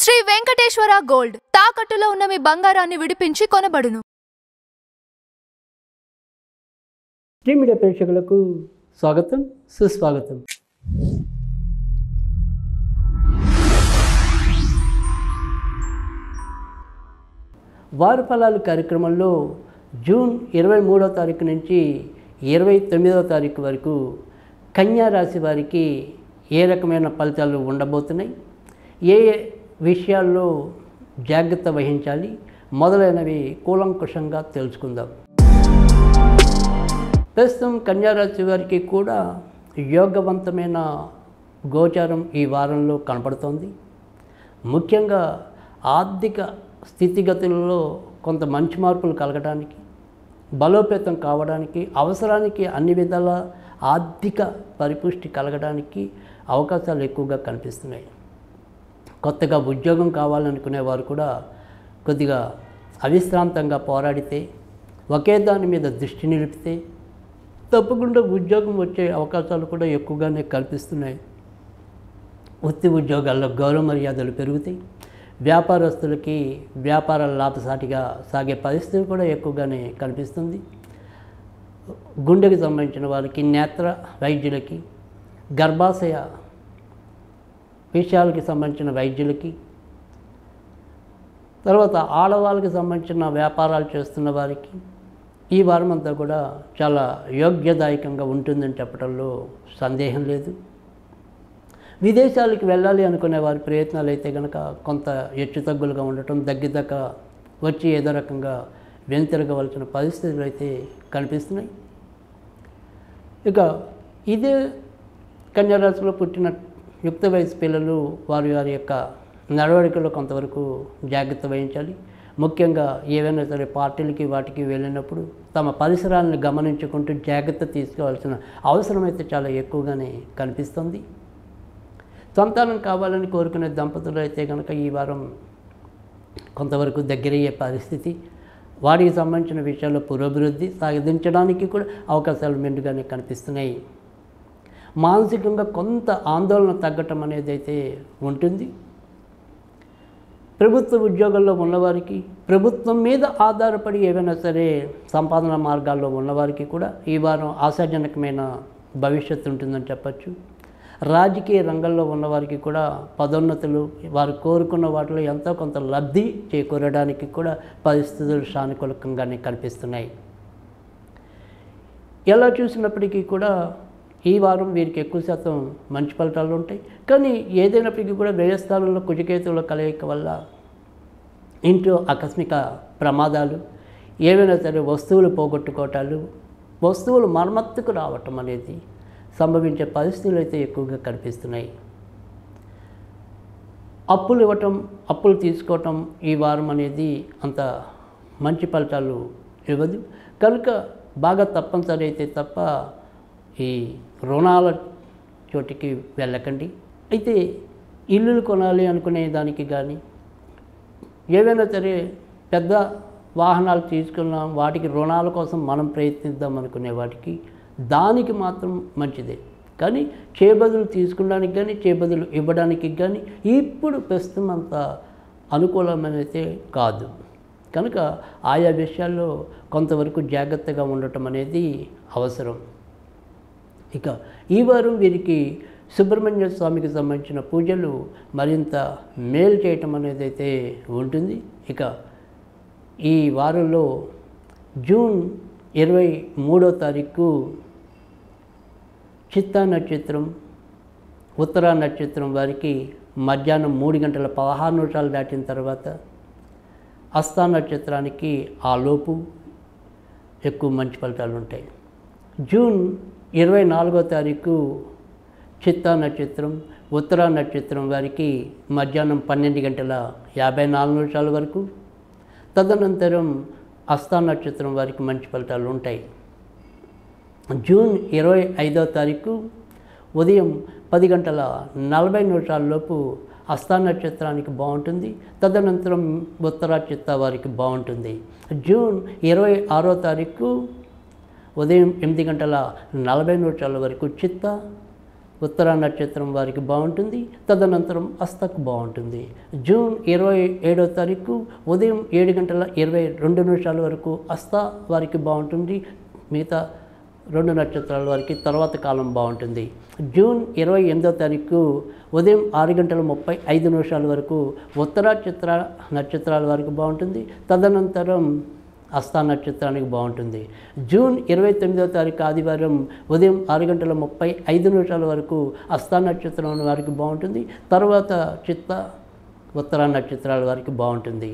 Shri Venkateswara gold తాకట్టులో ఉన్న మీ బంగారాన్ని విడిపించి కొనబడును. శ్రీ మీడియా ప్రేక్షకులకు స్వాగతం, సుస్వాగతం. వార ఫలాలు కార్యక్రమంలో జూన్ 23వ తారీఖు నుంచి 29వ తారీఖు వరకు కన్యా రాశి వారికి ఏ రకమైన ఫలితాలు ఉండబోతున్నాయి, ఏ విషయాల్లో జాగ్రత్త వహించాలి మొదలైనవి కూలంకుషంగా తెలుసుకుందాం. ప్రస్తుతం కన్యారాశి వారికి కూడా యోగవంతమైన గోచారం ఈ వారంలో కనపడుతోంది. ముఖ్యంగా ఆర్థిక స్థితిగతులలో కొంత మంచి మార్పులు కలగడానికి, బలోపేతం కావడానికి, అవసరానికి అన్ని విధాల ఆర్థిక పరిపుష్టి కలగడానికి అవకాశాలు ఎక్కువగా కనిపిస్తున్నాయి. కొత్తగా ఉద్యోగం కావాలనుకునే వారు కూడా కొద్దిగా అవిశ్రాంతంగా పోరాడితే, ఒకే దాని మీద దృష్టి నిలిపితే తప్పకుండా ఉద్యోగం వచ్చే అవకాశాలు కూడా ఎక్కువగానే కల్పిస్తున్నాయి. వృత్తి ఉద్యోగాల్లో గౌరవ మర్యాదలు పెరుగుతాయి. వ్యాపారస్తులకి వ్యాపారాలు లాభసాటిగా సాగే పరిస్థితి కూడా ఎక్కువగానే కనిపిస్తుంది. గుండెకి సంబంధించిన వారికి, నేత్ర వైద్యులకి, గర్భాశయ విషయాలకి సంబంధించిన వైద్యులకి, తర్వాత ఆడవాళ్ళకి సంబంధించిన వ్యాపారాలు చేస్తున్న వారికి ఈ వారం అంతా కూడా చాలా యోగ్యదాయకంగా ఉంటుందని చెప్పడంలో సందేహం లేదు. విదేశాలకు వెళ్ళాలి అనుకునే వారి ప్రయత్నాలు అయితే కనుక కొంత హెచ్చుతగ్గులుగా ఉండటం, దగ్గరదాకా వచ్చి ఏదో రకంగా వెనుతిరగవలసిన పరిస్థితులు అయితే కనిపిస్తున్నాయి. ఇక ఇదే కన్యారాశిలో పుట్టిన యుక్త వయసు పిల్లలు వారి యొక్క నడవడికలో కొంతవరకు జాగ్రత్త వహించాలి. ముఖ్యంగా ఏవైనా సరే పార్టీలకి వాటికి వెళ్ళినప్పుడు తమ పరిసరాలను గమనించుకుంటూ జాగ్రత్త తీసుకోవాల్సిన అవసరం అయితే చాలా ఎక్కువగానే కనిపిస్తుంది. సంతానం కావాలని కోరుకునే దంపతులు అయితే కనుక ఈ వారం కొంతవరకు దగ్గరయ్యే పరిస్థితి, వాటికి సంబంధించిన విషయాల్లో పురోభివృద్ధి సాధించడానికి కూడా అవకాశాలు మెండుగానే కనిపిస్తున్నాయి. మానసికంగా కొంత ఆందోళన తగ్గటం అనేది అయితే ఉంటుంది. ప్రభుత్వ ఉద్యోగాల్లో ఉన్నవారికి, ప్రభుత్వం మీద ఆధారపడి ఏవైనా సరే సంపాదన మార్గాల్లో ఉన్నవారికి కూడా ఈ వారం ఆశాజనకమైన భవిష్యత్తు ఉంటుందని చెప్పచ్చు. రాజకీయ రంగంలో ఉన్నవారికి కూడా పదోన్నతులు, వారు కోరుకున్న వాటిలో ఎంతో కొంత లబ్ధి చేకూరడానికి కూడా పరిస్థితులు సానుకూలంగానే కనిపిస్తున్నాయి. ఎలా చూసినప్పటికీ కూడా ఈ వారం వీరికి ఎక్కువ శాతం మంచి ఫలితాలు ఉంటాయి. కానీ ఏదైనప్పటికీ కూడా వ్యయస్థానంలో కుజకేతువుల కలయిక వల్ల ఇంట్లో ఆకస్మిక ప్రమాదాలు, ఏవైనా సరే వస్తువులు పోగొట్టుకోవటాలు, వస్తువులు మరమ్మతుకు రావటం అనేది సంభవించే పరిస్థితులు అయితే ఎక్కువగా కనిపిస్తున్నాయి. అప్పులు ఇవ్వటం, అప్పులు తీసుకోవటం ఈ వారం అనేది అంత మంచి ఫలితాలు ఇవ్వదు. కనుక బాగా తప్పనిసరి అయితే తప్ప ఈ రుణాల చోటికి వెళ్ళకండి. అయితే ఇల్లులు కొనాలి అనుకునే దానికి కానీ, ఏవైనా సరే పెద్ద వాహనాలు తీసుకున్నాం వాటికి రుణాల కోసం మనం ప్రయత్నిద్దాం అనుకునే వాటికి దానికి మాత్రం మంచిదే. కానీ చేబదులు తీసుకోవడానికి కానీ, చేబదులు ఇవ్వడానికి కానీ ఇప్పుడు ప్రస్తుతం అంత అనుకూలమైనైతే కాదు. కనుక ఆయా విషయాల్లో కొంతవరకు జాగ్రత్తగా ఉండటం అనేది అవసరం. ఇక ఈ వారం వీరికి సుబ్రహ్మణ్య స్వామికి సంబంధించిన పూజలు మరింత మేలు చేయటం అనేది అయితే ఉంటుంది. ఇక ఈ వారంలో జూన్ 23వ తారీఖు చిత్తా నక్షత్రం, ఉత్తరా నక్షత్రం వారికి మధ్యాహ్నం 3:16 దాటిన తర్వాత, హస్తా నక్షత్రానికి ఆ లోపు ఎక్కువ మంచి ఫలితాలు ఉంటాయి. జూన్ 24వ తారీఖు చిత్తా నక్షత్రం, ఉత్తరా నక్షత్రం వారికి మధ్యాహ్నం 12:54 వరకు, తదనంతరం హస్తా నక్షత్రం వారికి మంచి ఫలితాలు ఉంటాయి. జూన్ 25వ తారీఖు ఉదయం 10:40 లోపు హస్తా నక్షత్రానికి బాగుంటుంది, తదనంతరం ఉత్తరా చిత్తా వారికి బాగుంటుంది. జూన్ 26వ తారీఖు ఉదయం 8:40 వరకు చిత్తా, ఉత్తర నక్షత్రం వారికి బాగుంటుంది. తదనంతరం హస్తకు బాగుంటుంది. జూన్ 27వ తారీఖు ఉదయం 7:22 వరకు హస్త వారికి బాగుంటుంది. మిగతా 2 నక్షత్రాల వారికి తర్వాత కాలం బాగుంటుంది. జూన్ 28వ తారీఖు ఉదయం 6:35 వరకు ఉత్తర నక్షత్రాల వారికి బాగుంటుంది. తదనంతరం హస్త నక్షత్రానికి బాగుంటుంది. జూన్ 29వ తారీఖు ఆదివారం ఉదయం 6:35 వరకు హస్త నక్షత్రం వారికి బాగుంటుంది. తర్వాత చిత్త ఉత్తర నక్షత్రాల వారికి బాగుంటుంది.